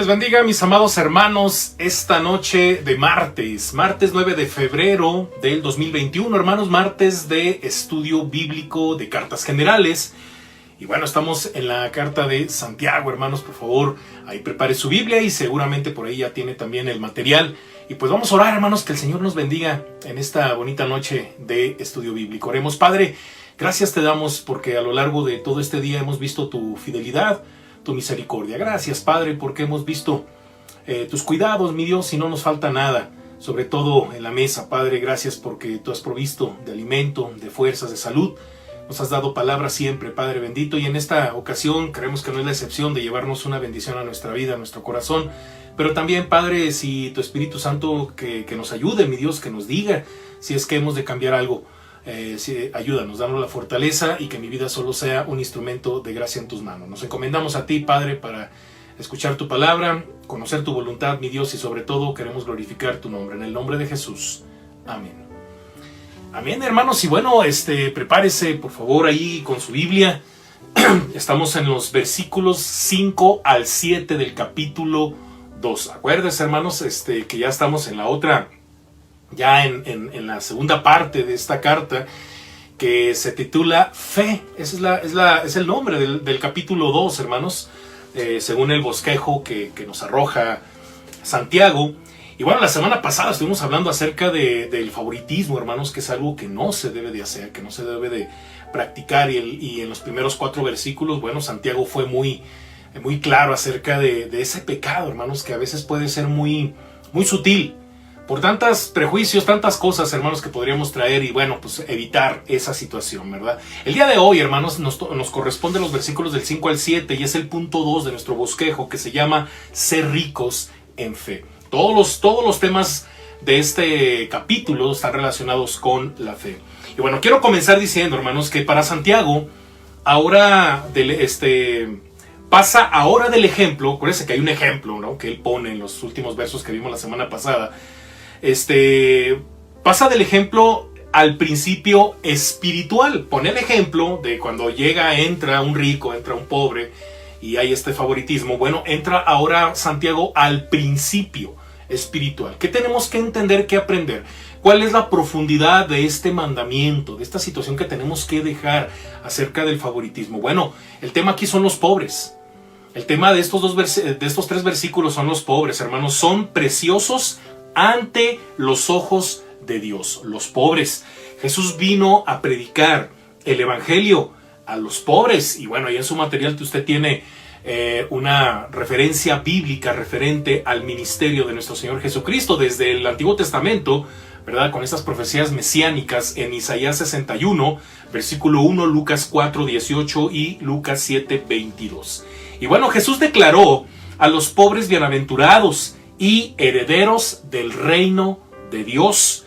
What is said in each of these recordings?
bendiga, mis amados hermanos, esta noche de martes 9 de febrero del 2021, hermanos, martes de estudio bíblico de cartas generales. Y bueno, estamos en la carta de Santiago, hermanos, por favor, ahí prepare su Biblia y seguramente por ahí ya tiene también el material. Y pues vamos a orar, hermanos, que el Señor nos bendiga en esta bonita noche de estudio bíblico. Oremos. Padre, gracias te damos porque a lo largo de todo este día hemos visto tu fidelidad, tu misericordia. Gracias, Padre, porque hemos visto tus cuidados, mi Dios, y no nos falta nada, sobre todo en la mesa. Padre, gracias porque tú has provisto de alimento, de fuerzas, de salud. Nos has dado palabra siempre, Padre bendito, y en esta ocasión creemos que no es la excepción de llevarnos una bendición a nuestra vida, a nuestro corazón. Pero también, Padre, si tu Espíritu Santo que nos ayude, mi Dios, que nos diga si es que hemos de cambiar algo. Ayúdanos, danos la fortaleza y que mi vida solo sea un instrumento de gracia en tus manos. Nos encomendamos a ti, Padre, para escuchar tu palabra, conocer tu voluntad, mi Dios, y sobre todo queremos glorificar tu nombre. En el nombre de Jesús. Amén. Amén, hermanos. Y bueno, prepárese, por favor, ahí con su Biblia. Estamos en los versículos 5 al 7 del capítulo 2. Acuérdense, hermanos, que ya estamos en la otra... ya en la segunda parte de esta carta, que se titula Fe. Ese es el nombre del capítulo 2, hermanos, según el bosquejo que nos arroja Santiago. Y bueno, la semana pasada estuvimos hablando acerca del favoritismo, hermanos, que es algo que no se debe de hacer, que no se debe de practicar. Y en los primeros 4 versículos, bueno, Santiago fue muy claro acerca de ese pecado, hermanos, que a veces puede ser muy sutil, por tantos prejuicios, tantas cosas, hermanos, que podríamos traer y, bueno, pues evitar esa situación, ¿verdad? El día de hoy, hermanos, nos corresponde los versículos del 5 al 7 y es el punto 2 de nuestro bosquejo que se llama Ser ricos en fe. Todos los temas de este capítulo están relacionados con la fe. Y bueno, quiero comenzar diciendo, hermanos, que para Santiago, pasa ahora del ejemplo. Acuérdense que hay un ejemplo, ¿no?, que él pone en los últimos versos que vimos la semana pasada. Pasa del ejemplo al principio espiritual. Pone el ejemplo de cuando entra un rico, entra un pobre y hay este favoritismo. Bueno, entra ahora Santiago al principio espiritual. ¿Qué tenemos que entender, qué aprender? ¿Cuál es la profundidad de este mandamiento, de esta situación que tenemos que dejar acerca del favoritismo? Bueno, el tema aquí son los pobres. El tema de estos 3 versículos son los pobres, hermanos. Son preciosos ante los ojos de Dios, los pobres. Jesús vino a predicar el evangelio a los pobres. Y bueno, ahí en su material usted tiene una referencia bíblica referente al ministerio de nuestro Señor Jesucristo desde el Antiguo Testamento, ¿verdad?, con estas profecías mesiánicas en Isaías 61, versículo 1, Lucas 4, 18 y Lucas 7, 22. Y bueno, Jesús declaró a los pobres bienaventurados y herederos del reino de Dios,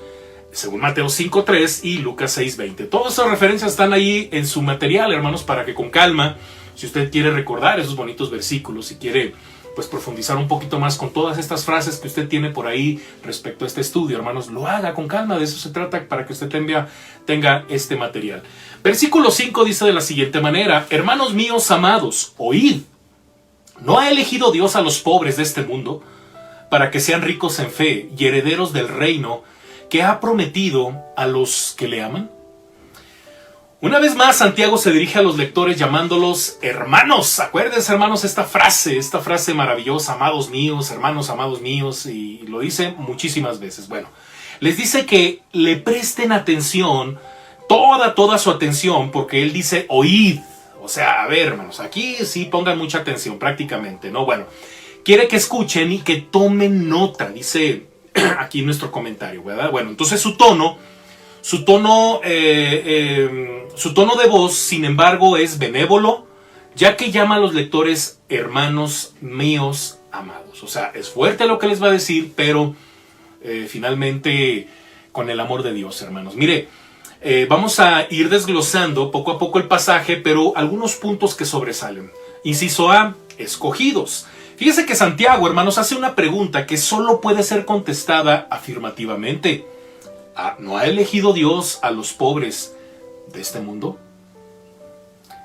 según Mateo 5:3 y Lucas 6:20. Todas esas referencias están ahí en su material, hermanos, para que con calma, si usted quiere recordar esos bonitos versículos, si quiere pues profundizar un poquito más con todas estas frases que usted tiene por ahí respecto a este estudio, hermanos, lo haga con calma. De eso se trata, para que usted tenga este material. Versículo 5 dice de la siguiente manera: hermanos míos amados, oíd, ¿no ha elegido Dios a los pobres de este mundo para que sean ricos en fe y herederos del reino que ha prometido a los que le aman? Una vez más, Santiago se dirige a los lectores llamándolos hermanos. Acuérdense, hermanos, esta frase maravillosa: amados míos, hermanos amados míos, y lo dice muchísimas veces. Bueno, les dice que le presten atención, toda su atención, porque él dice oíd. O sea, a ver, hermanos, aquí sí pongan mucha atención prácticamente, ¿no? Bueno, quiere que escuchen y que tomen nota, dice aquí nuestro comentario, ¿verdad? Bueno, entonces su tono de voz, sin embargo, es benévolo, ya que llama a los lectores hermanos míos amados. O sea, es fuerte lo que les va a decir, pero finalmente con el amor de Dios, hermanos. Mire, vamos a ir desglosando poco a poco el pasaje, pero algunos puntos que sobresalen. Inciso A, escogidos. Fíjese que Santiago, hermanos, hace una pregunta que solo puede ser contestada afirmativamente. ¿No ha elegido Dios a los pobres de este mundo?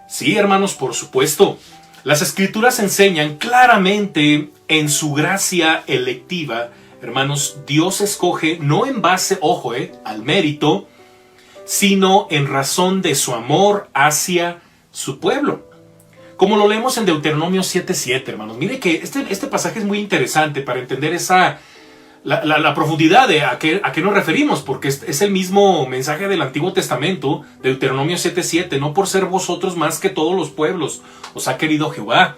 Sí, hermanos, por supuesto. Las escrituras enseñan claramente en su gracia electiva, hermanos, Dios escoge no en base, ojo, al mérito, sino en razón de su amor hacia su pueblo. Como lo leemos en Deuteronomio 7:7, hermanos. Mire que este pasaje es muy interesante para entender la profundidad de a qué nos referimos, porque es el mismo mensaje del Antiguo Testamento, Deuteronomio 7:7. No por ser vosotros más que todos los pueblos, os ha querido Jehová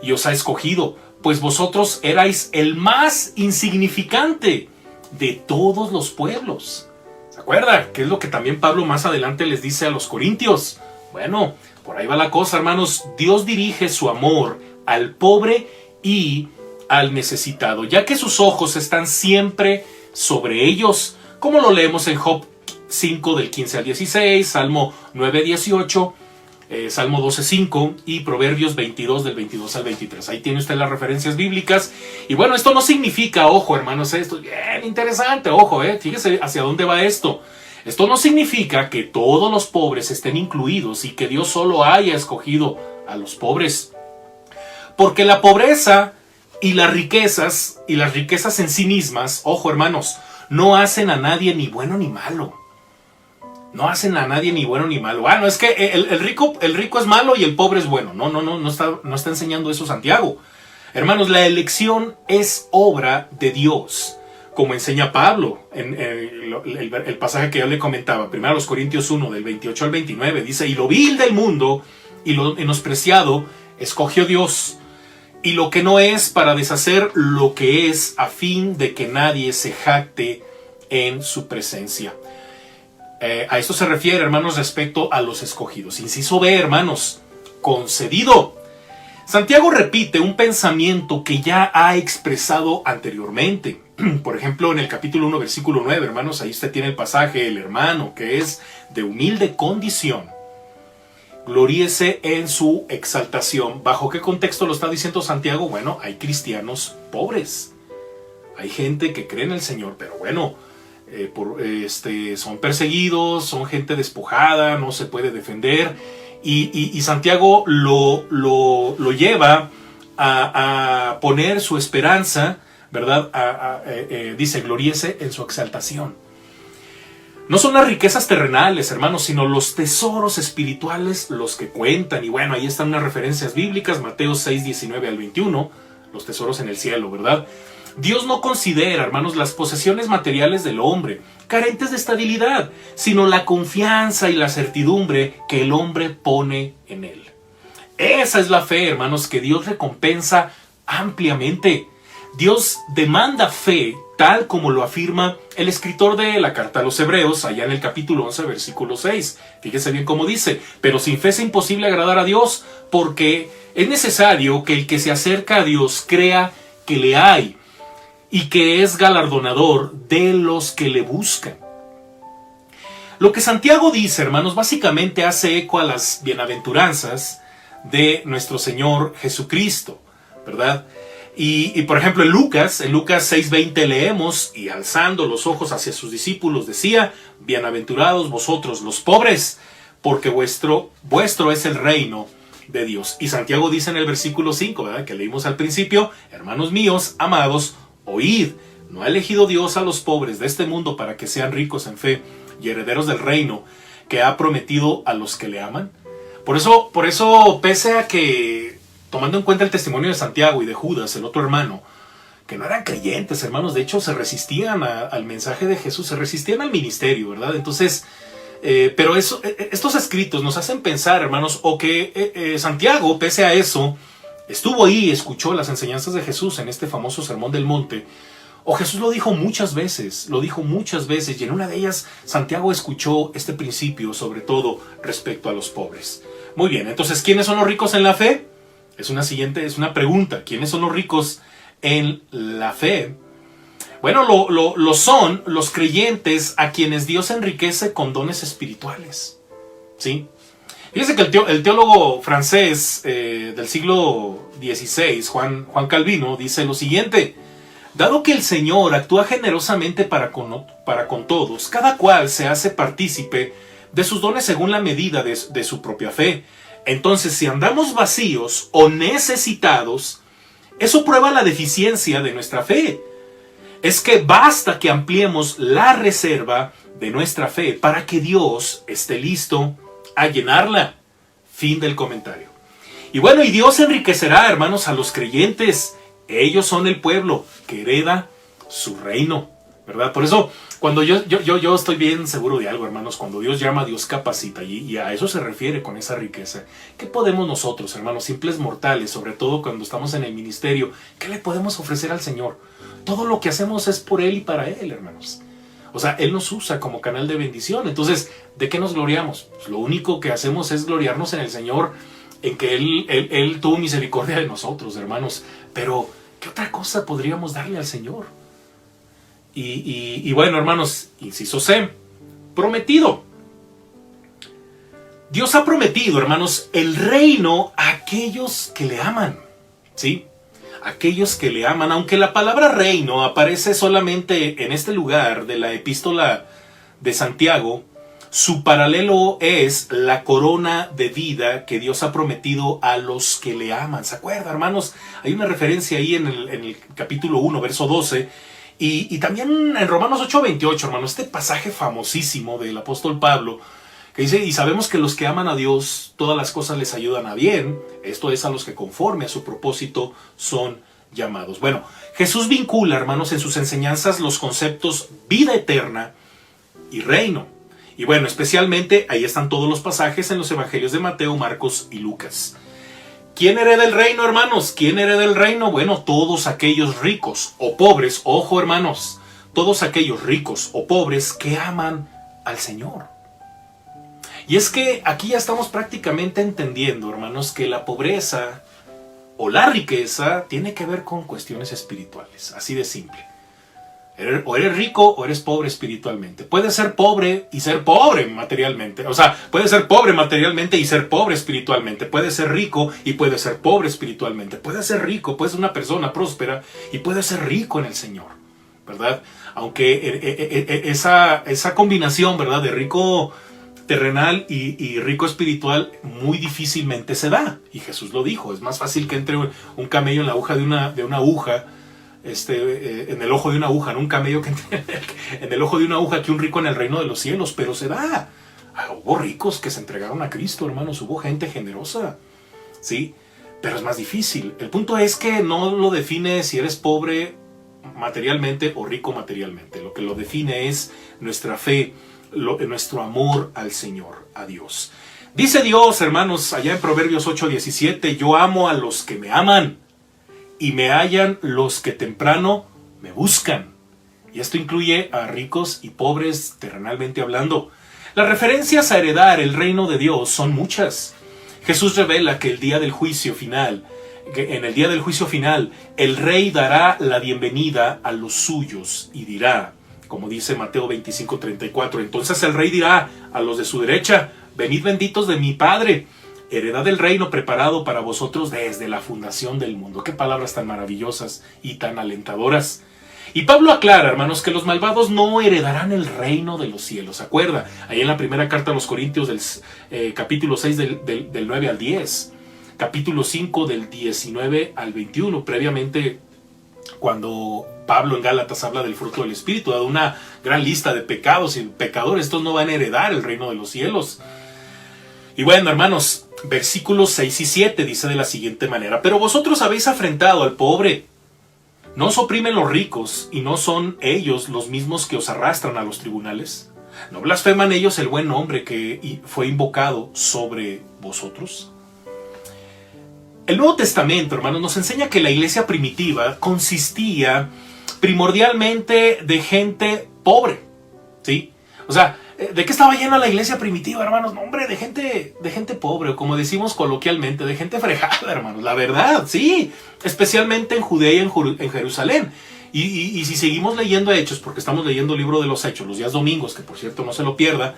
y os ha escogido, pues vosotros erais el más insignificante de todos los pueblos. ¿Se acuerda? Que es lo que también Pablo más adelante les dice a los corintios. Bueno, por ahí va la cosa, hermanos. Dios dirige su amor al pobre y al necesitado, ya que sus ojos están siempre sobre ellos, como lo leemos en Job 5 del 15 al 16, Salmo 9:18, Salmo 12:5 y Proverbios 22 del 22 al 23. Ahí tiene usted las referencias bíblicas. Y bueno, esto no significa, ojo hermanos, esto es bien interesante, ojo, fíjese hacia dónde va esto. Esto no significa que todos los pobres estén incluidos y que Dios solo haya escogido a los pobres. Porque la pobreza y las riquezas en sí mismas, ojo hermanos, no hacen a nadie ni bueno ni malo. No hacen a nadie ni bueno ni malo. No es que el rico es malo y el pobre es bueno. No está enseñando eso Santiago. Hermanos, la elección es obra de Dios, como enseña Pablo en el pasaje que yo le comentaba, 1 Corintios 1 del 28 al 29, dice: y lo vil del mundo y lo menospreciado escogió Dios, y lo que no es, para deshacer lo que es, a fin de que nadie se jacte en su presencia. A esto se refiere, hermanos, respecto a los escogidos. Inciso B, hermanos, concedido. Santiago repite un pensamiento que ya ha expresado anteriormente. Por ejemplo, en el capítulo 1, versículo 9, hermanos, ahí usted tiene el pasaje: el hermano que es de humilde condición, gloríese en su exaltación. ¿Bajo qué contexto lo está diciendo Santiago? Bueno, hay cristianos pobres, hay gente que cree en el Señor, pero bueno, son perseguidos, son gente despojada, no se puede defender, y Santiago lo lleva a poner su esperanza, ¿verdad? Dice: gloríese en su exaltación. No son las riquezas terrenales, hermanos, sino los tesoros espirituales los que cuentan. Y bueno, ahí están unas referencias bíblicas, Mateo 6, 19 al 21, los tesoros en el cielo, ¿verdad? Dios no considera, hermanos, las posesiones materiales del hombre carentes de estabilidad, sino la confianza y la certidumbre que el hombre pone en él. Esa es la fe, hermanos, que Dios recompensa ampliamente. Dios demanda fe, tal como lo afirma el escritor de la carta a los Hebreos, allá en el capítulo 11, versículo 6. Fíjese bien cómo dice: pero sin fe es imposible agradar a Dios, porque es necesario que el que se acerca a Dios crea que le hay y que es galardonador de los que le buscan. Lo que Santiago dice, hermanos, básicamente hace eco a las bienaventuranzas de nuestro Señor Jesucristo, ¿verdad? Y por ejemplo, en Lucas 6:20 leemos: y alzando los ojos hacia sus discípulos decía: bienaventurados vosotros los pobres, porque vuestro es el reino de Dios. Y Santiago dice en el versículo 5, ¿verdad?, que leímos al principio: hermanos míos, amados, oíd, ¿no ha elegido Dios a los pobres de este mundo para que sean ricos en fe y herederos del reino que ha prometido a los que le aman? Por eso, pese a que, tomando en cuenta el testimonio de Santiago y de Judas, el otro hermano, que no eran creyentes, hermanos, de hecho se resistían al mensaje de Jesús, se resistían al ministerio, ¿verdad? Entonces, pero estos escritos nos hacen pensar, hermanos, o que Santiago, pese a eso, estuvo ahí, escuchó las enseñanzas de Jesús en este famoso Sermón del Monte, o Jesús lo dijo muchas veces, y en una de ellas Santiago escuchó este principio, sobre todo respecto a los pobres. Muy bien, entonces, ¿quiénes son los ricos en la fe? Es una pregunta. ¿Quiénes son los ricos en la fe? Bueno, lo son los creyentes a quienes Dios enriquece con dones espirituales, ¿sí? Fíjense que el teólogo francés del siglo XVI, Juan Calvino, dice lo siguiente: dado que el Señor actúa generosamente para con todos, cada cual se hace partícipe de sus dones según la medida de su propia fe. Entonces, si andamos vacíos o necesitados, Eso prueba la deficiencia de nuestra fe. Es que basta que ampliemos la reserva de nuestra fe para que Dios esté listo a llenarla. Fin del comentario. Y bueno, y Dios enriquecerá, hermanos, a los creyentes. Ellos son el pueblo que hereda su reino, ¿verdad? Por eso, cuando yo estoy bien seguro de algo, hermanos, cuando Dios llama, Dios capacita, y a eso se refiere con esa riqueza. ¿Qué podemos nosotros, hermanos, simples mortales, sobre todo cuando estamos en el ministerio, qué le podemos ofrecer al Señor? Todo lo que hacemos es por Él y para Él, hermanos. O sea, Él nos usa como canal de bendición. Entonces, ¿de qué nos gloriamos? Pues lo único que hacemos es gloriarnos en el Señor, en que Él tuvo misericordia de nosotros, hermanos. Pero, ¿qué otra cosa podríamos darle al Señor? Y bueno, hermanos, inciso C, prometido. Dios ha prometido, hermanos, el reino a aquellos que le aman, ¿sí? Aquellos que le aman, aunque la palabra reino aparece solamente en este lugar de la epístola de Santiago, su paralelo es la corona de vida que Dios ha prometido a los que le aman. ¿Se acuerdan, hermanos? Hay una referencia ahí en el capítulo 1, verso 12, y también en Romanos 8:28, hermanos, este pasaje famosísimo del apóstol Pablo, que dice, y sabemos que los que aman a Dios, todas las cosas les ayudan a bien, esto es a los que conforme a su propósito son llamados. Bueno, Jesús vincula, hermanos, en sus enseñanzas los conceptos vida eterna y reino. Y bueno, especialmente ahí están todos los pasajes en los evangelios de Mateo, Marcos y Lucas. ¿Quién hereda el reino, hermanos? ¿Quién hereda el reino? Bueno, todos aquellos ricos o pobres, ojo, hermanos, todos aquellos ricos o pobres que aman al Señor. Y es que aquí ya estamos prácticamente entendiendo, hermanos, que la pobreza o la riqueza tiene que ver con cuestiones espirituales, así de simple. O eres rico o eres pobre espiritualmente. Puedes ser pobre y ser pobre materialmente. O sea, puedes ser pobre materialmente y ser pobre espiritualmente. Puedes ser rico y puedes ser pobre espiritualmente. Puedes ser rico, puedes ser una persona próspera y puedes ser rico en el Señor, ¿verdad? Aunque esa combinación, ¿verdad?, de rico terrenal y rico espiritual muy difícilmente se da. Y Jesús lo dijo, es más fácil que entre un camello en la aguja de una aguja, en el ojo de una aguja, no un camello que entre en el ojo de una aguja, que un rico en el reino de los cielos, pero se da. Hubo ricos que se entregaron a Cristo, hermanos, hubo gente generosa, ¿sí? Pero es más difícil. El punto es que no lo define si eres pobre materialmente o rico materialmente. Lo que lo define es nuestra fe, nuestro amor al Señor, a Dios. Dice Dios, hermanos, allá en Proverbios 8:17, yo amo a los que me aman y me hallan los que temprano me buscan. Y esto incluye a ricos y pobres terrenalmente hablando. Las referencias a heredar el reino de Dios son muchas. Jesús revela que en el día del juicio final, el rey dará la bienvenida a los suyos y dirá, como dice Mateo 25:34, entonces el rey dirá a los de su derecha, venid benditos de mi Padre, heredad del reino preparado para vosotros desde la fundación del mundo. Qué palabras tan maravillosas y tan alentadoras. Y Pablo aclara, hermanos, que los malvados no heredarán el reino de los cielos. ¿Se acuerda? Ahí en la primera carta a los Corintios, del capítulo 6, del 9 al 10. Capítulo 5, del 19 al 21. Previamente, cuando Pablo en Gálatas habla del fruto del Espíritu, da una gran lista de pecados y pecadores. Estos no van a heredar el reino de los cielos. Y bueno, hermanos, versículos 6 y 7 dice de la siguiente manera, pero vosotros habéis afrentado al pobre. ¿No os oprimen los ricos y no son ellos los mismos que os arrastran a los tribunales? ¿No blasfeman ellos el buen nombre que fue invocado sobre vosotros? El Nuevo Testamento, hermanos, nos enseña que la iglesia primitiva consistía primordialmente de gente pobre, ¿sí? O sea, ¿de qué estaba llena la iglesia primitiva, hermanos? No, hombre, de gente pobre, o como decimos coloquialmente, de gente frejada, hermanos. La verdad, sí, especialmente en Judea y en Jerusalén. Y si seguimos leyendo Hechos, porque estamos leyendo el libro de los Hechos, los días domingos, que por cierto no se lo pierda,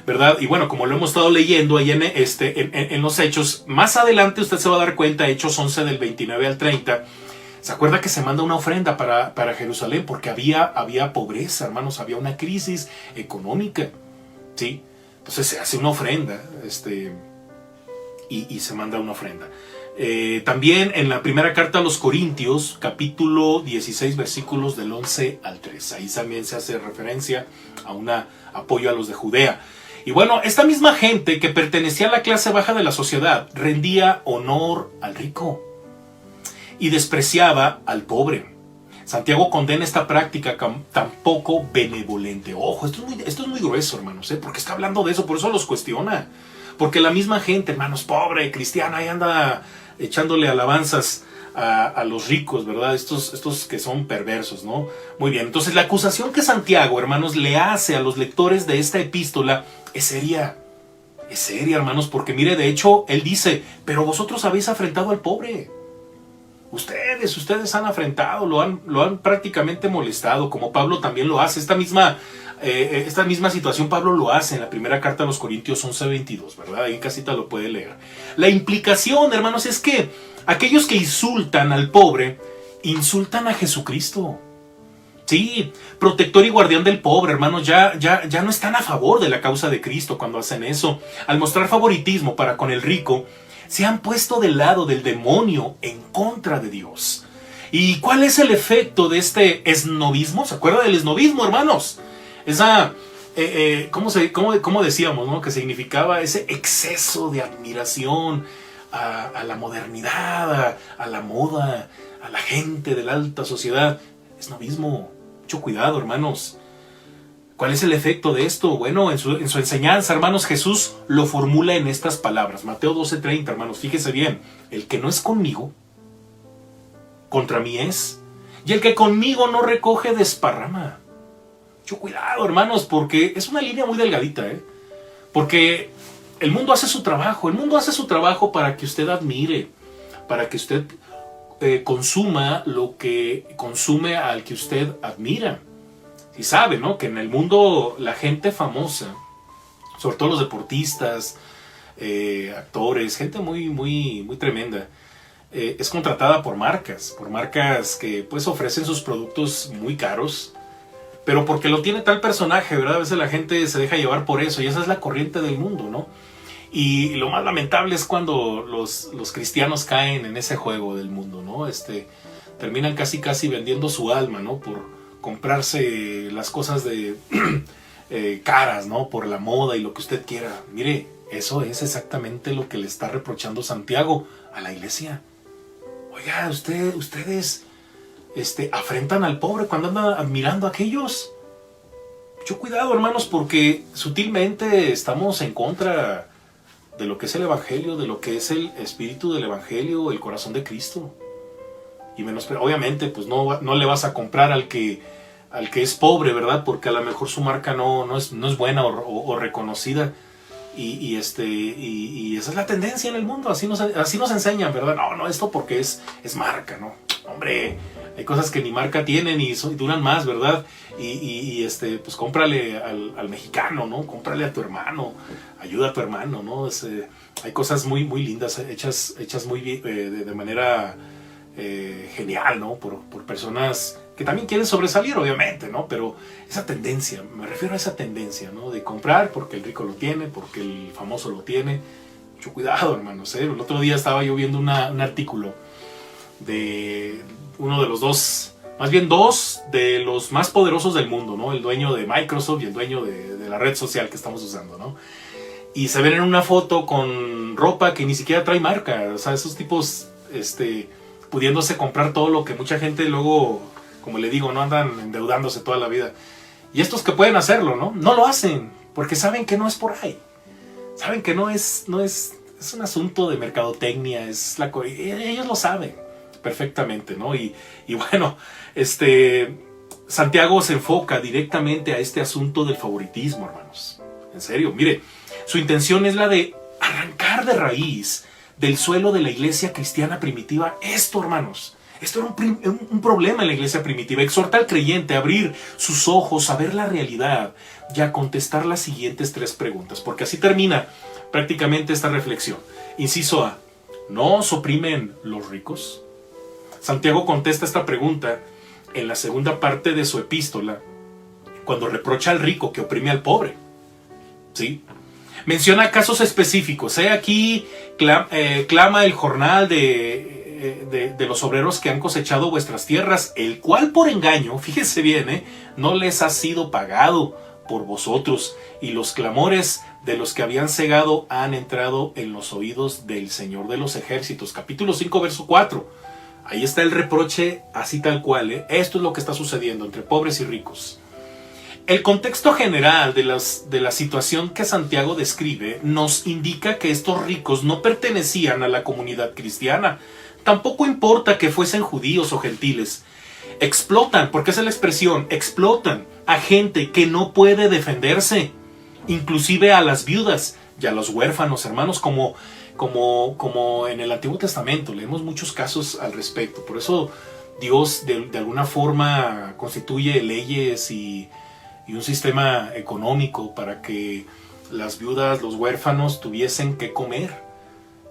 ¿verdad? Y bueno, como lo hemos estado leyendo ahí en los Hechos, más adelante usted se va a dar cuenta, Hechos 11 del 29 al 30, ¿se acuerda que se manda una ofrenda para Jerusalén? Porque había pobreza, hermanos, había una crisis económica, ¿sí? Entonces se hace una ofrenda, y se manda una ofrenda. También en la primera carta a los Corintios, capítulo 16, versículos del 11 al 3. Ahí también se hace referencia a un apoyo a los de Judea. Y bueno, esta misma gente que pertenecía a la clase baja de la sociedad rendía honor al rico y despreciaba al pobre. Santiago condena esta práctica tan poco benevolente. Ojo, esto es muy grueso, hermanos, porque está hablando de eso, por eso los cuestiona. Porque la misma gente, hermanos, pobre, cristiana, ahí anda echándole alabanzas a los ricos, ¿verdad? Estos que son perversos, ¿no? Muy bien, entonces la acusación que Santiago, hermanos, le hace a los lectores de esta epístola es seria. Es seria, hermanos, porque mire, de hecho, él dice, pero vosotros habéis afrentado al pobre. Ustedes han afrentado, lo han prácticamente molestado, como Pablo también lo hace. Esta misma situación Pablo lo hace en la primera carta a los Corintios 11:22, ¿verdad? Ahí en casita lo puede leer. La implicación, hermanos, es que aquellos que insultan al pobre, insultan a Jesucristo. Sí, protector y guardián del pobre, hermanos, ya no están a favor de la causa de Cristo cuando hacen eso. Al mostrar favoritismo para con el rico, se han puesto del lado del demonio en contra de Dios. ¿Y cuál es el efecto de este esnobismo? ¿Se acuerda del esnobismo, hermanos? Esa, ¿cómo decíamos, ¿no? Que significaba ese exceso de admiración a la modernidad, a la moda, a la gente de la alta sociedad. Esnobismo. Mucho cuidado, hermanos. ¿Cuál es el efecto de esto? Bueno, en su enseñanza, hermanos, Jesús lo formula en estas palabras. Mateo 12:30, hermanos, fíjese bien. El que no es conmigo, contra mí es. Y el que conmigo no recoge, desparrama. Mucho cuidado, hermanos, porque es una línea muy delgadita, Porque el mundo hace su trabajo. El mundo hace su trabajo para que usted admire, para que usted consuma lo que consume al que usted admira. Y sabe, ¿no? Que en el mundo la gente famosa, sobre todo los deportistas, actores, gente muy, muy, muy tremenda, es contratada por marcas que pues ofrecen sus productos muy caros, pero porque lo tiene tal personaje, ¿verdad? A veces la gente se deja llevar por eso y esa es la corriente del mundo, ¿no? Y lo más lamentable es cuando los cristianos caen en ese juego del mundo, ¿no? Terminan casi vendiendo su alma, ¿no? Por comprarse las cosas de caras, ¿no? Por la moda y lo que usted quiera. Mire, eso es exactamente lo que le está reprochando Santiago a la iglesia. Oiga, ustedes afrentan al pobre cuando andan admirando a aquellos. Mucho cuidado, hermanos, porque sutilmente estamos en contra de lo que es el evangelio, de lo que es el espíritu del evangelio, el corazón de Cristo. Y obviamente, pues no le vas a comprar al que es pobre, ¿verdad? Porque a lo mejor su marca no es buena o reconocida. Y esa es la tendencia en el mundo, así nos enseñan, ¿verdad? No, esto porque es marca, ¿no? Hombre, hay cosas que ni marca tienen y duran más, ¿verdad? Pues cómprale al mexicano, ¿no? Cómprale a tu hermano, ayuda a tu hermano, ¿no? Hay cosas muy, muy lindas, hechas muy bien, de manera genial, ¿no? Por personas que también quieren sobresalir, obviamente, ¿no? Pero esa tendencia, me refiero a esa tendencia, ¿no? De comprar porque el rico lo tiene, porque el famoso lo tiene. Mucho cuidado, hermanos, El otro día estaba yo viendo un artículo de uno de los dos de los más poderosos del mundo, ¿no? El dueño de Microsoft y el dueño de la red social que estamos usando, ¿no? Y se ven en una foto con ropa que ni siquiera trae marca. O sea, esos tipos, pudiéndose comprar todo lo que mucha gente luego, como le digo, no andan endeudándose toda la vida. Y estos que pueden hacerlo, no lo hacen, porque saben que no es por ahí. Saben que no es un asunto de mercadotecnia, ellos lo saben perfectamente, ¿no? Y bueno, Santiago se enfoca directamente a este asunto del favoritismo, hermanos. En serio, mire, su intención es la de arrancar de raíz del suelo de la iglesia cristiana primitiva esto, hermanos. Esto era un problema en la iglesia primitiva. Exhorta al creyente a abrir sus ojos, a ver la realidad y a contestar las siguientes 3 preguntas, porque así termina prácticamente esta reflexión. Inciso A: ¿no os oprimen los ricos? Santiago contesta esta pregunta en la segunda parte de su epístola, cuando reprocha al rico que oprime al pobre. ¿Sí? Menciona casos específicos. Aquí clama el jornal de los obreros que han cosechado vuestras tierras, el cual por engaño, fíjese bien, no les ha sido pagado por vosotros, y los clamores de los que habían cegado han entrado en los oídos del Señor de los ejércitos. Capítulo 5, verso 4. Ahí está el reproche, así tal cual. Esto es lo que está sucediendo entre pobres y ricos. El contexto general de la situación que Santiago describe nos indica que estos ricos no pertenecían a la comunidad cristiana. Tampoco importa que fuesen judíos o gentiles. Explotan, porque esa es la expresión, explotan a gente que no puede defenderse, inclusive a las viudas y a los huérfanos, hermanos, como en el Antiguo Testamento. Leemos muchos casos al respecto. Por eso Dios de alguna forma constituye leyes y un sistema económico para que las viudas, los huérfanos tuviesen que comer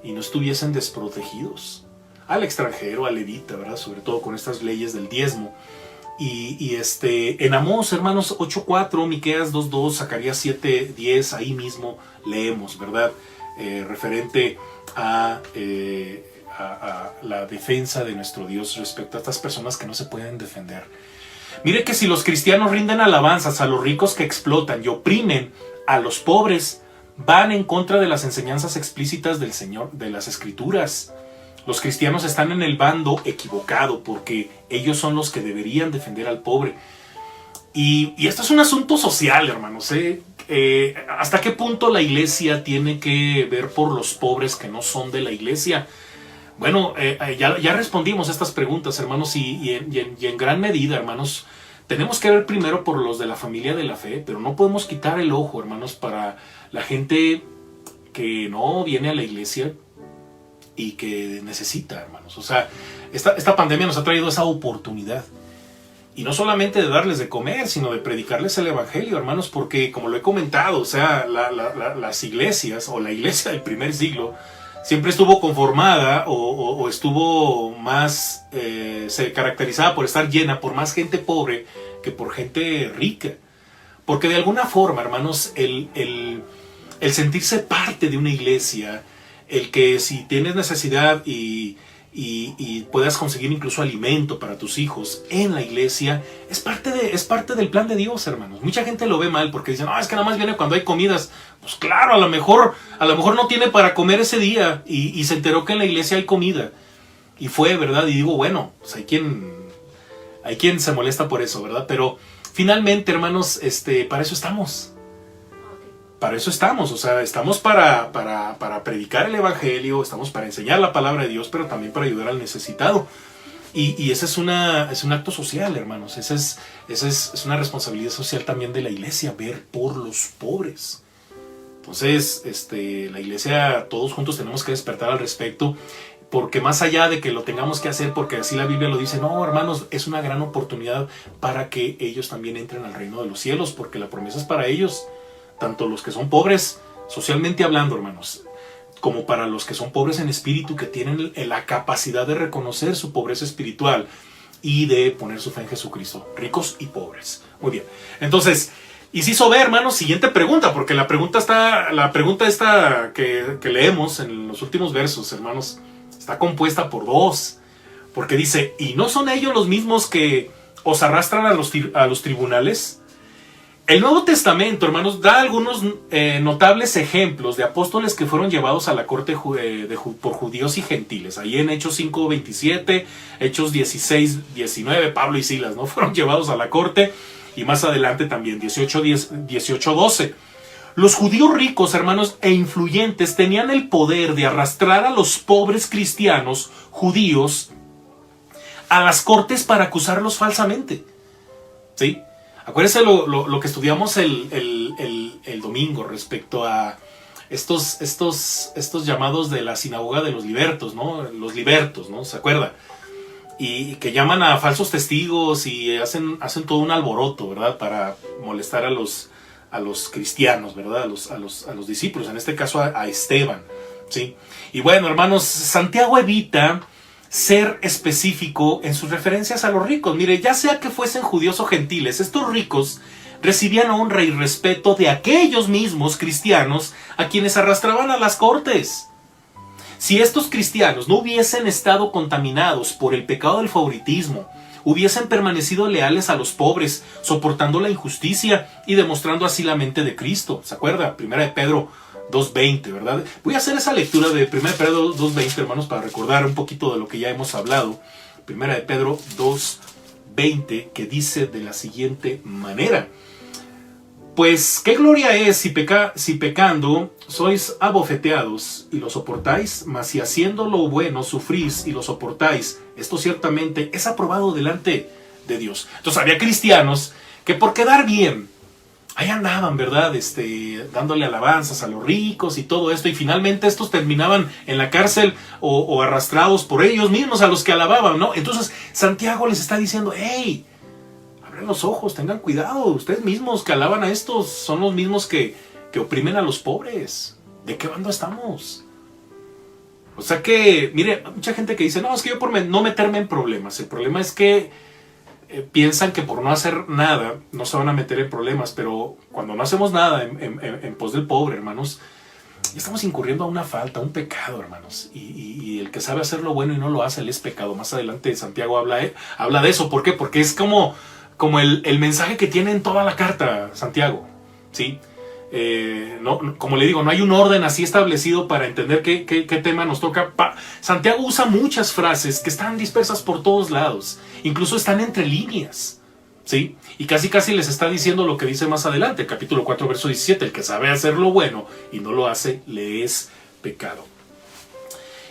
y no estuviesen desprotegidos. Al extranjero, al levita, ¿verdad? Sobre todo con estas leyes del diezmo. Y en Amós, hermanos, 8:4, Miqueas 2:2, Zacarías 7:10, ahí mismo leemos, ¿verdad? Referente a la defensa de nuestro Dios respecto a estas personas que no se pueden defender. Mire que si los cristianos rinden alabanzas a los ricos que explotan y oprimen a los pobres, van en contra de las enseñanzas explícitas del Señor, de las Escrituras. Los cristianos están en el bando equivocado porque ellos son los que deberían defender al pobre. Y esto es un asunto social, hermanos. ¿Hasta qué punto la iglesia tiene que ver por los pobres que no son de la iglesia? Bueno, ya respondimos a estas preguntas, hermanos, y en gran medida, hermanos, tenemos que ver primero por los de la familia de la fe, pero no podemos quitar el ojo, hermanos, para la gente que no viene a la iglesia y que necesita, hermanos. O sea, esta pandemia nos ha traído esa oportunidad. Y no solamente de darles de comer, sino de predicarles el evangelio, hermanos, porque como lo he comentado, o sea, las iglesias, o la iglesia del primer siglo, siempre estuvo conformada o estuvo más, se caracterizaba por estar llena por más gente pobre que por gente rica. Porque de alguna forma, hermanos, el sentirse parte de una iglesia, el que si tienes necesidad y puedas conseguir incluso alimento para tus hijos en la iglesia, es parte del plan de Dios, hermanos. Mucha gente lo ve mal porque dicen, no, es que nada más viene cuando hay comidas. Pues claro, a lo mejor no tiene para comer ese día y se enteró que en la iglesia hay comida. Y fue, ¿verdad? Y digo, bueno, pues hay quien se molesta por eso, ¿verdad? Pero finalmente, hermanos, para eso estamos. Para eso estamos, o sea, estamos para predicar el evangelio, estamos para enseñar la palabra de Dios, pero también para ayudar al necesitado. Y ese es un acto social, hermanos. Esa es una responsabilidad social también de la iglesia, ver por los pobres. Entonces, la iglesia, todos juntos tenemos que despertar al respecto, porque más allá de que lo tengamos que hacer, porque así la Biblia lo dice, no, hermanos, es una gran oportunidad para que ellos también entren al reino de los cielos, porque la promesa es para ellos. Tanto los que son pobres, socialmente hablando, hermanos, como para los que son pobres en espíritu, que tienen la capacidad de reconocer su pobreza espiritual y de poner su fe en Jesucristo, ricos y pobres. Muy bien. Entonces, inciso B, hermanos, siguiente pregunta, porque la pregunta esta que leemos en los últimos versos, hermanos, está compuesta por dos, porque dice, ¿y no son ellos los mismos que os arrastran a los tribunales? El Nuevo Testamento, hermanos, da algunos notables ejemplos de apóstoles que fueron llevados a la corte por judíos y gentiles. Ahí en Hechos 5:27, Hechos 16:19, Pablo y Silas, ¿no? Fueron llevados a la corte, y más adelante también 18:12. Los judíos ricos, hermanos, e influyentes tenían el poder de arrastrar a los pobres cristianos judíos a las cortes para acusarlos falsamente. ¿Sí? Acuérdense lo que estudiamos el domingo respecto a estos llamados de la sinagoga de los libertos, ¿no? Los libertos, ¿no? ¿Se acuerda? Y que llaman a falsos testigos y hacen todo un alboroto, ¿verdad? Para molestar a los cristianos, ¿verdad? A los discípulos, en este caso a Esteban, ¿sí? Y bueno, hermanos, Santiago evita ser específico en sus referencias a los ricos. Mire, ya sea que fuesen judíos o gentiles, estos ricos recibían honra y respeto de aquellos mismos cristianos a quienes arrastraban a las cortes. Si estos cristianos no hubiesen estado contaminados por el pecado del favoritismo, hubiesen permanecido leales a los pobres, soportando la injusticia y demostrando así la mente de Cristo. ¿Se acuerda? 1 de Pedro 2.20, ¿verdad? Voy a hacer esa lectura de 1 de Pedro 2.20, hermanos, para recordar un poquito de lo que ya hemos hablado. 1 de Pedro 2.20, que dice de la siguiente manera: pues qué gloria es si pecando sois abofeteados y lo soportáis, mas si haciendo lo bueno sufrís y lo soportáis, esto ciertamente es aprobado delante de Dios. Entonces había cristianos que por quedar bien, ahí andaban, ¿verdad? Dándole alabanzas a los ricos y todo esto, y finalmente estos terminaban en la cárcel o arrastrados por ellos mismos a los que alababan, ¿no? Entonces Santiago les está diciendo: hey, abran los ojos, tengan cuidado, ustedes mismos que alaban a estos son los mismos que oprimen a los pobres. ¿De qué bando estamos? O sea que, mire, mucha gente que dice: no, es que yo por no meterme en problemas. El problema es que piensan que por no hacer nada no se van a meter en problemas, pero cuando no hacemos nada en pos del pobre, hermanos, estamos incurriendo a una falta, a un pecado, hermanos, y el que sabe hacer lo bueno y no lo hace, él es pecado. Más adelante Santiago habla de eso. ¿Por qué? Porque es como el mensaje que tiene en toda la carta Santiago, ¿sí? No, como le digo, no hay un orden así establecido para entender qué tema nos toca. Santiago usa muchas frases que están dispersas por todos lados, incluso están entre líneas, ¿sí? Y casi les está diciendo lo que dice más adelante, capítulo 4, verso 17: el que sabe hacer lo bueno y no lo hace, le es pecado.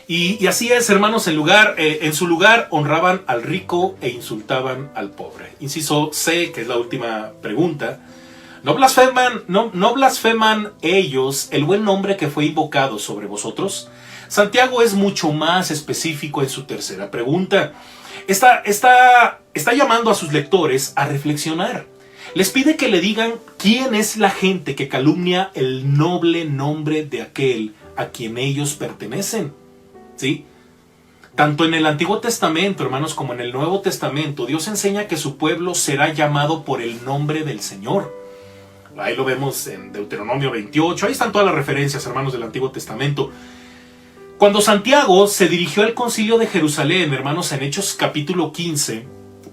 Y así es, hermanos, en su lugar honraban al rico e insultaban al pobre. Inciso C, que es la última pregunta: ¿No blasfeman ellos el buen nombre que fue invocado sobre vosotros? Santiago es mucho más específico en su tercera pregunta. Está llamando a sus lectores a reflexionar. Les pide que le digan quién es la gente que calumnia el noble nombre de aquel a quien ellos pertenecen, ¿sí? Tanto en el Antiguo Testamento, hermanos, como en el Nuevo Testamento, Dios enseña que su pueblo será llamado por el nombre del Señor. Ahí lo vemos en Deuteronomio 28. Ahí están todas las referencias, hermanos, del Antiguo Testamento. Cuando Santiago se dirigió al concilio de Jerusalén, hermanos, en Hechos capítulo 15,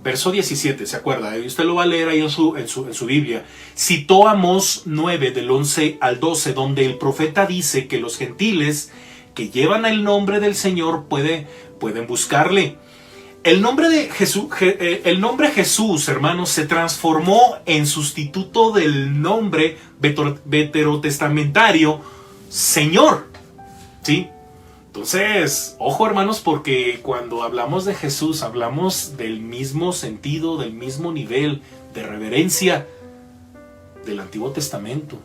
verso 17, ¿se acuerda? Usted lo va a leer ahí en su Biblia. Citó Amós 9, del 11 al 12, donde el profeta dice que los gentiles que llevan el nombre del Señor pueden buscarle. El nombre Jesús, hermanos, se transformó en sustituto del nombre veterotestamentario Señor, ¿sí? Entonces, ojo, hermanos, porque cuando hablamos de Jesús hablamos del mismo sentido, del mismo nivel de reverencia del Antiguo Testamento.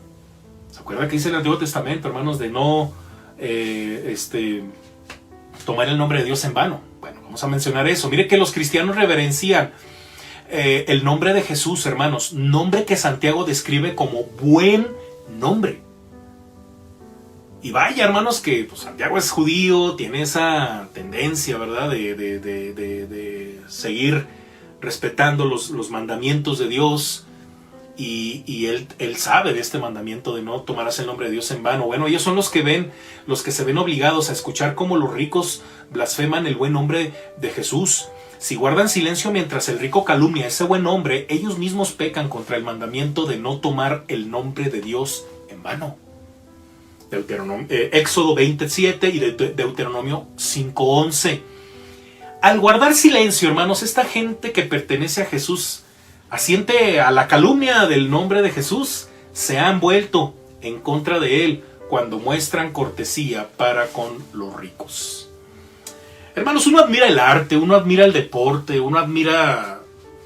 ¿Se acuerdan que dice el Antiguo Testamento, hermanos, de no tomar el nombre de Dios en vano? Bueno, vamos a mencionar eso. Mire que los cristianos reverencian el nombre de Jesús, hermanos, nombre que Santiago describe como buen nombre. Y vaya, hermanos, que pues, Santiago es judío, tiene esa tendencia, ¿verdad?, de seguir respetando los mandamientos de Dios. Y él sabe de este mandamiento de no tomarás el nombre de Dios en vano. Bueno, ellos son los que se ven obligados a escuchar cómo los ricos blasfeman el buen nombre de Jesús. Si guardan silencio mientras el rico calumnia ese buen nombre, ellos mismos pecan contra el mandamiento de no tomar el nombre de Dios en vano. Éxodo 27 y Deuteronomio 5:11. Al guardar silencio, hermanos, esta gente que pertenece a Jesús asiente a la calumnia del nombre de Jesús, se han vuelto en contra de él cuando muestran cortesía para con los ricos. Hermanos, uno admira el arte, uno admira el deporte, uno admira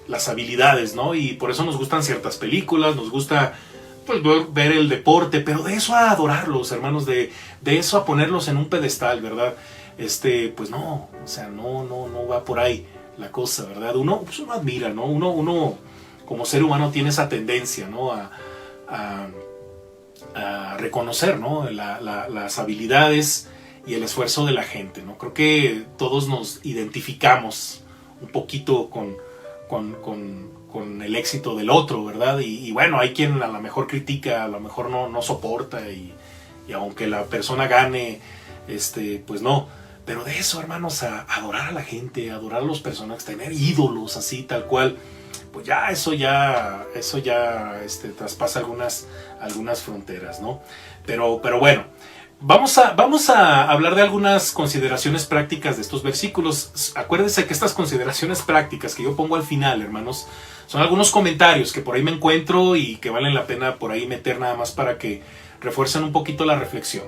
las habilidades, ¿no? Y por eso nos gustan ciertas películas, nos gusta pues, ver el deporte, pero de eso a adorarlos, hermanos, de eso a ponerlos en un pedestal, ¿verdad? Pues no, o sea, no va por ahí la cosa, ¿verdad? Uno admira, ¿no? Uno como ser humano tiene esa tendencia, ¿no? A reconocer, ¿no? Las habilidades y el esfuerzo de la gente, ¿no? Creo que todos nos identificamos un poquito con con el éxito del otro, ¿verdad? Y bueno, hay quien a lo mejor critica, a lo mejor no soporta y aunque la persona gane, pues no. Pero de eso, hermanos, a adorar a la gente, adorar a los personajes, tener ídolos así, tal cual, pues ya eso ya traspasa algunas fronteras, ¿no? Pero bueno, vamos a hablar de algunas consideraciones prácticas de estos versículos. Acuérdense que estas consideraciones prácticas que yo pongo al final, hermanos, son algunos comentarios que por ahí me encuentro y que valen la pena por ahí meter nada más para que refuercen un poquito la reflexión.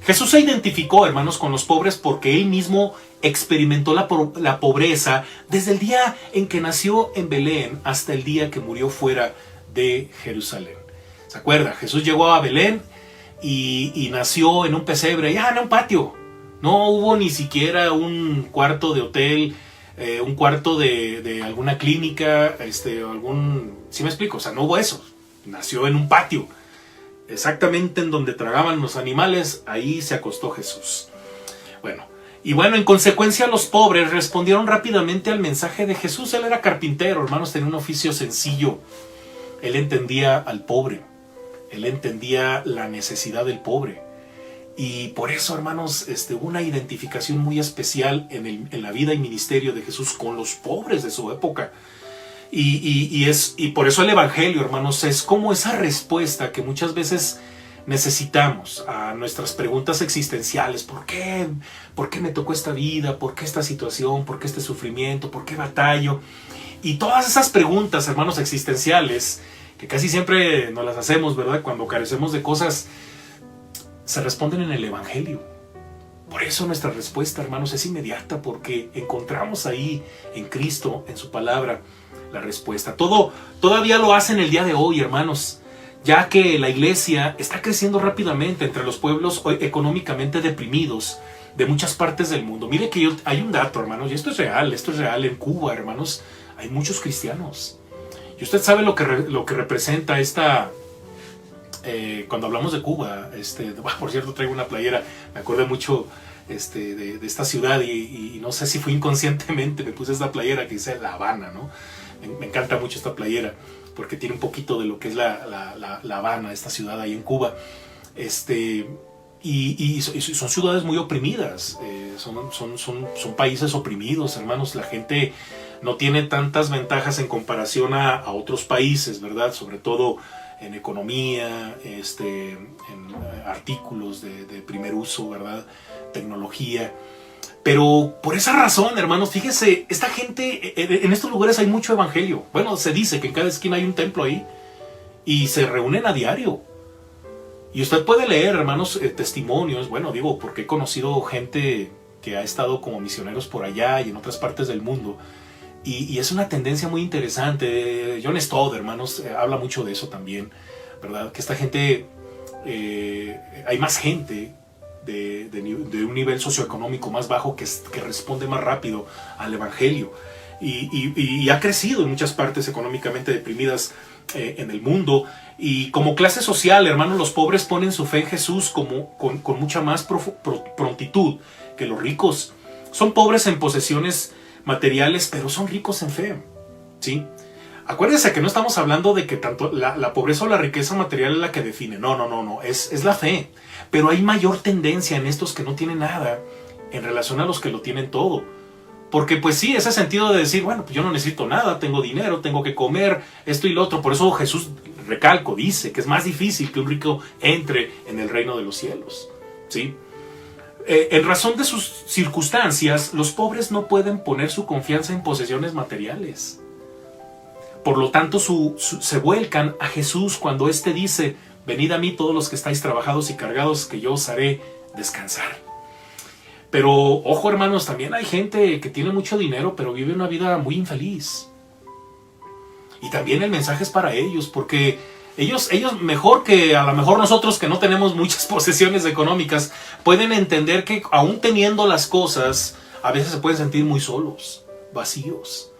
Jesús se identificó, hermanos, con los pobres porque él mismo experimentó la pobreza desde el día en que nació en Belén hasta el día que murió fuera de Jerusalén. ¿Se acuerda? Jesús llegó a Belén y nació en un pesebre, en un patio. No hubo ni siquiera un cuarto de hotel, un cuarto de alguna clínica, ¿sí me explico? O sea, no hubo eso. Nació en un patio. Exactamente en donde tragaban los animales, ahí se acostó Jesús. Bueno, en consecuencia los pobres respondieron rápidamente al mensaje de Jesús. Él era carpintero, hermanos, tenía un oficio sencillo. Él entendía al pobre. Él entendía la necesidad del pobre. Y por eso, hermanos, hubo una identificación muy especial en la vida y ministerio de Jesús con los pobres de su época. Y por eso el Evangelio, hermanos, es como esa respuesta que muchas veces necesitamos a nuestras preguntas existenciales. ¿Por qué? ¿Por qué me tocó esta vida? ¿Por qué esta situación? ¿Por qué este sufrimiento? ¿Por qué batallo? Y todas esas preguntas, hermanos, existenciales, que casi siempre nos las hacemos, ¿verdad? Cuando carecemos de cosas, se responden en el Evangelio. Por eso nuestra respuesta, hermanos, es inmediata, porque encontramos ahí en Cristo, en su palabra, la respuesta. Todavía lo hacen el día de hoy, hermanos, ya que la iglesia está creciendo rápidamente entre los pueblos económicamente deprimidos de muchas partes del mundo. Mire que hay un dato, hermanos, y esto es real en Cuba, hermanos, hay muchos cristianos. Y usted sabe lo que representa cuando hablamos de Cuba. Por cierto, traigo una playera, me acuerdo mucho de esta ciudad y no sé si fue inconscientemente, me puse esta playera que dice La Habana, ¿no? Me encanta mucho esta playera porque tiene un poquito de lo que es la Habana, esta ciudad ahí en Cuba. Y son ciudades muy oprimidas, son países oprimidos, hermanos. La gente no tiene tantas ventajas en comparación a otros países, ¿verdad? Sobre todo en economía, en artículos de primer uso, ¿verdad? Tecnología. Pero por esa razón, hermanos, fíjese, esta gente, en estos lugares hay mucho evangelio. Bueno, se dice que en cada esquina hay un templo ahí y se reúnen a diario. Y usted puede leer, hermanos, testimonios, porque he conocido gente que ha estado como misioneros por allá y en otras partes del mundo. Y es una tendencia muy interesante. John Stott, hermanos, habla mucho de eso también, ¿verdad? Que esta gente, hay más gente de un nivel socioeconómico más bajo que responde más rápido al evangelio y ha crecido en muchas partes económicamente deprimidas en el mundo. Y como clase social, hermanos, los pobres ponen su fe en Jesús con mucha más prontitud que los ricos. Son pobres en posesiones materiales, pero son ricos en fe, ¿sí? Acuérdense que no estamos hablando de que tanto la pobreza o la riqueza material es la que define. No. Es la fe. Pero hay mayor tendencia en estos que no tienen nada en relación a los que lo tienen todo. Porque pues sí, ese sentido de decir, pues yo no necesito nada, tengo dinero, tengo que comer, esto y lo otro. Por eso Jesús, dice que es más difícil que un rico entre en el reino de los cielos, ¿sí? En razón de sus circunstancias, los pobres no pueden poner su confianza en posesiones materiales. Por lo tanto, se vuelcan a Jesús cuando éste dice: venid a mí todos los que estáis trabajados y cargados, que yo os haré descansar. Pero, ojo, hermanos, también hay gente que tiene mucho dinero, pero vive una vida muy infeliz. Y también el mensaje es para ellos, porque ellos mejor que a lo mejor nosotros que no tenemos muchas posesiones económicas, pueden entender que aún teniendo las cosas, a veces se pueden sentir muy solos, vacíos.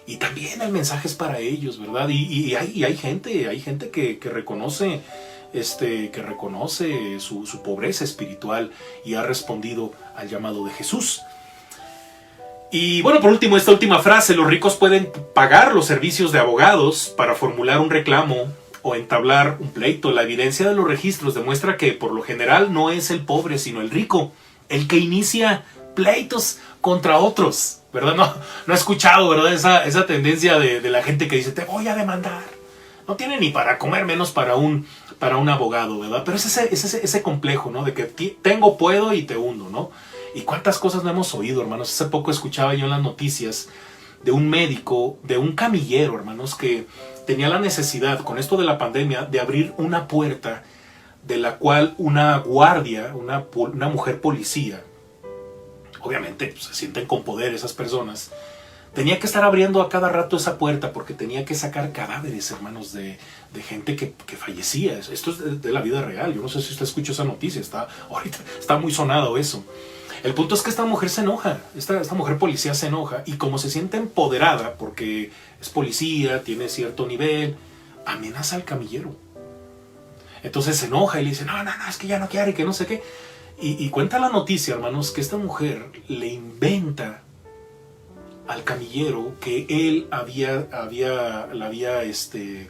Y también el mensaje es para ellos, ¿verdad? Y hay gente que reconoce, su pobreza espiritual y ha respondido al llamado de Jesús. Y bueno, por último, esta última frase: los ricos pueden pagar los servicios de abogados para formular un reclamo o entablar un pleito. La evidencia de los registros demuestra que por lo general no es el pobre sino el rico el que inicia pleitos contra otros, ¿verdad? No he escuchado, ¿verdad? Esa tendencia de la gente que dice: te voy a demandar. No tiene ni para comer, menos para un abogado, ¿verdad? Pero es ese complejo, ¿no? De que tengo, puedo y te hundo, ¿no? Y cuántas cosas no hemos oído, hermanos. Hace poco escuchaba yo en las noticias de un médico, de un camillero, hermanos, que tenía la necesidad, con esto de la pandemia, de abrir una puerta de la cual una guardia, una mujer policía, obviamente pues, se sienten con poder esas personas, tenía que estar abriendo a cada rato esa puerta porque tenía que sacar cadáveres, hermanos, de gente que fallecía. Esto es de la vida real. Yo no sé si usted escuchó esa noticia, ahorita está muy sonado eso. El punto es que esta mujer se enoja, esta mujer policía se enoja, y como se siente empoderada porque es policía, tiene cierto nivel, amenaza al camillero. Entonces se enoja y le dice: no, es que ya no quiere, que no sé qué. Y cuenta la noticia, hermanos, que esta mujer le inventa al camillero que él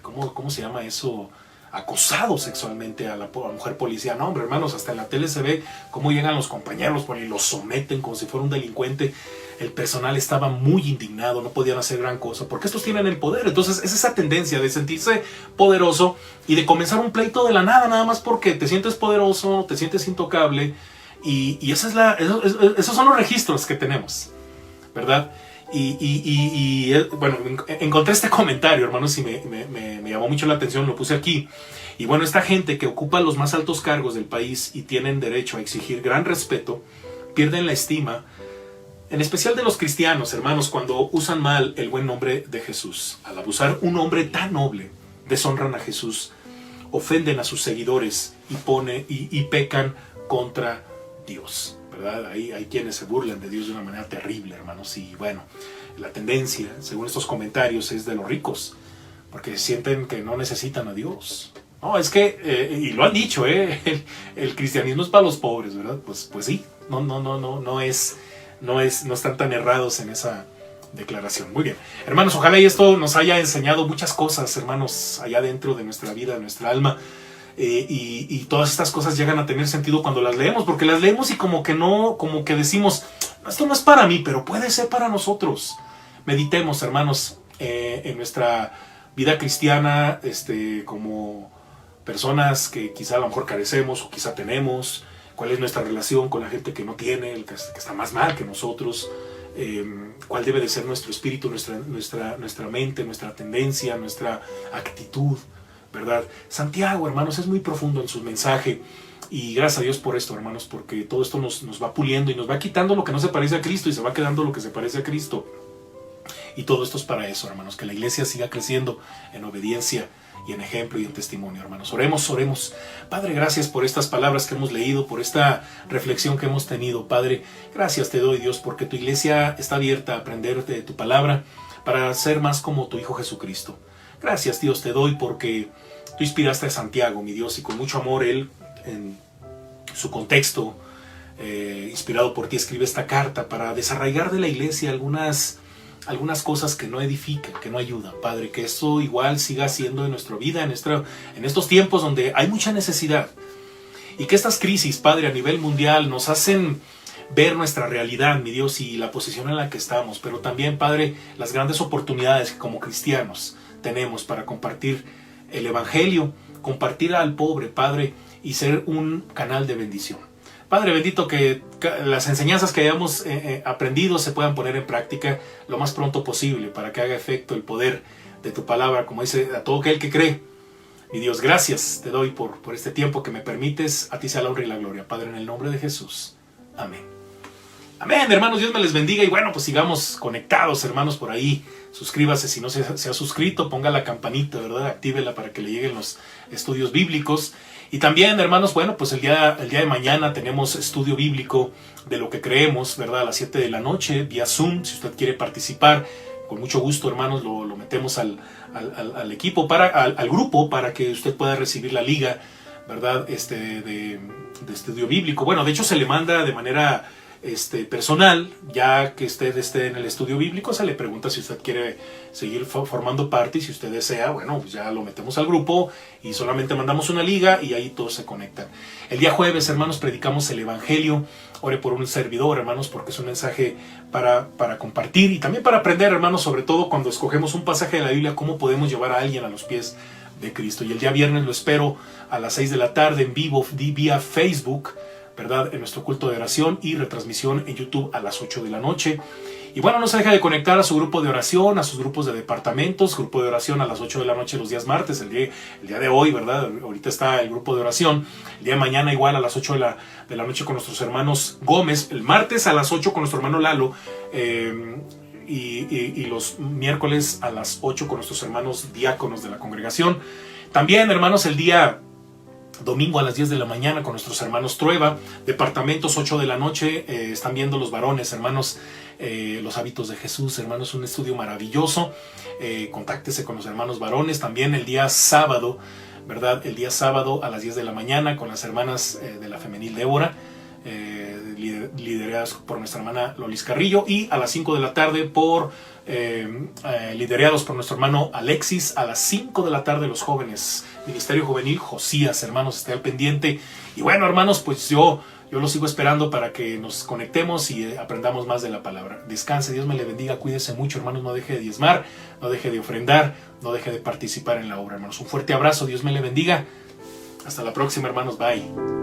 ¿cómo se llama eso? Acosado sexualmente a la mujer policía. No, hombre, hermanos, hasta en la tele se ve cómo llegan los compañeros y lo someten como si fuera un delincuente. El personal estaba muy indignado, no podían hacer gran cosa, porque estos tienen el poder. Entonces es esa tendencia de sentirse poderoso y de comenzar un pleito de la nada más porque te sientes poderoso, te sientes intocable, y esos son los registros que tenemos, ¿verdad? Bueno, encontré este comentario, hermanos, y me llamó mucho la atención, lo puse aquí. Y bueno, esta gente que ocupa los más altos cargos del país y tienen derecho a exigir gran respeto, pierden la estima, en especial de los cristianos, hermanos, cuando usan mal el buen nombre de Jesús. Al abusar un nombre tan noble, deshonran a Jesús, ofenden a sus seguidores y pecan contra Dios, ¿verdad? Hay quienes se burlan de Dios de una manera terrible, hermanos. Y bueno, la tendencia, según estos comentarios, es de los ricos, porque sienten que no necesitan a Dios. No, es que, y lo han dicho, el cristianismo es para los pobres, ¿verdad? Pues sí, no están tan errados en esa declaración. Muy bien, hermanos, ojalá y esto nos haya enseñado muchas cosas, hermanos, allá dentro de nuestra vida, de nuestra alma. Y todas estas cosas llegan a tener sentido cuando las leemos, porque las leemos y como que decimos: esto no es para mí, pero puede ser para nosotros. Meditemos, hermanos, en nuestra vida cristiana, como personas que quizá a lo mejor carecemos o quizá tenemos. ¿Cuál es nuestra relación con la gente que no tiene, el que está más mal que nosotros? ¿Cuál debe de ser nuestro espíritu, nuestra mente, nuestra tendencia, nuestra actitud, ¿verdad? Santiago, hermanos, es muy profundo en su mensaje, y gracias a Dios por esto, hermanos, porque todo esto nos va puliendo y nos va quitando lo que no se parece a Cristo y se va quedando lo que se parece a Cristo. Y todo esto es para eso, hermanos, que la iglesia siga creciendo en obediencia y en ejemplo y en testimonio, hermanos. Oremos. Padre, gracias por estas palabras que hemos leído, por esta reflexión que hemos tenido. Padre, gracias te doy, Dios, porque tu iglesia está abierta a aprender de tu palabra para ser más como tu Hijo Jesucristo. Gracias, Dios, te doy porque tú inspiraste a Santiago, mi Dios, y con mucho amor él, en su contexto, inspirado por ti, escribe esta carta para desarraigar de la iglesia algunas cosas que no edifican, que no ayudan. Padre, que esto igual siga siendo en nuestra vida, en estos tiempos donde hay mucha necesidad, y que estas crisis, Padre, a nivel mundial nos hacen ver nuestra realidad, mi Dios, y la posición en la que estamos, pero también, Padre, las grandes oportunidades que como cristianos tenemos para compartir el evangelio, compartir al pobre, Padre, y ser un canal de bendición. Padre bendito, que las enseñanzas que hayamos aprendido se puedan poner en práctica lo más pronto posible para que haga efecto el poder de tu palabra, como dice, a todo aquel que cree. Mi Dios, gracias te doy por este tiempo que me permites. A ti sea la honra y la gloria, Padre, en el nombre de Jesús. Amén. Amén, hermanos, Dios me les bendiga, y bueno, pues sigamos conectados, hermanos, por ahí. Suscríbase si no se ha suscrito, ponga la campanita, ¿verdad? Actívela para que le lleguen los estudios bíblicos. Y también, hermanos, bueno, pues el día de mañana tenemos estudio bíblico de lo que creemos, ¿verdad? A las 7 de la noche, vía Zoom. Si usted quiere participar, con mucho gusto, hermanos, lo metemos al equipo, al grupo, para que usted pueda recibir la liga, ¿verdad? De estudio bíblico. Bueno, de hecho se le manda de manera personal, ya que usted esté en el estudio bíblico, se le pregunta si usted quiere seguir formando parte, y si usted desea, bueno, pues ya lo metemos al grupo y solamente mandamos una liga y ahí todos se conectan. El día jueves, hermanos, predicamos el Evangelio. Ore por un servidor, hermanos, porque es un mensaje para compartir y también para aprender, hermanos, sobre todo cuando escogemos un pasaje de la Biblia, cómo podemos llevar a alguien a los pies de Cristo. Y el día viernes lo espero a las 6 de la tarde en vivo vía Facebook, ¿verdad? En nuestro culto de oración, y retransmisión en YouTube a las 8 de la noche. Y bueno, no se deja de conectar a su grupo de oración, a sus grupos de departamentos. Grupo de oración a las 8 de la noche los días martes, el día de hoy, ¿verdad? Ahorita está el grupo de oración. El día de mañana igual a las 8 de la noche con nuestros hermanos Gómez. El martes a las 8 con nuestro hermano Lalo. Y los miércoles a las 8 con nuestros hermanos diáconos de la congregación. También, hermanos, el día domingo a las 10 de la mañana con nuestros hermanos Trueba. Departamentos 8 de la noche, están viendo los varones, hermanos, los hábitos de Jesús, hermanos, un estudio maravilloso. Contáctese con los hermanos varones. También el día sábado, ¿verdad? El día sábado a las 10 de la mañana con las hermanas de la femenil Débora, lideradas por nuestra hermana Lolis Carrillo, y a las 5 de la tarde liderados por nuestro hermano Alexis. A las 5 de la tarde los jóvenes, Ministerio Juvenil Josías, hermanos, esté al pendiente. Y bueno, hermanos, pues yo los sigo esperando para que nos conectemos y aprendamos más de la palabra. Descanse, Dios me le bendiga, cuídese mucho, hermanos, no deje de diezmar, no deje de ofrendar, no deje de participar en la obra, hermanos. Un fuerte abrazo, Dios me le bendiga. Hasta la próxima, hermanos, bye.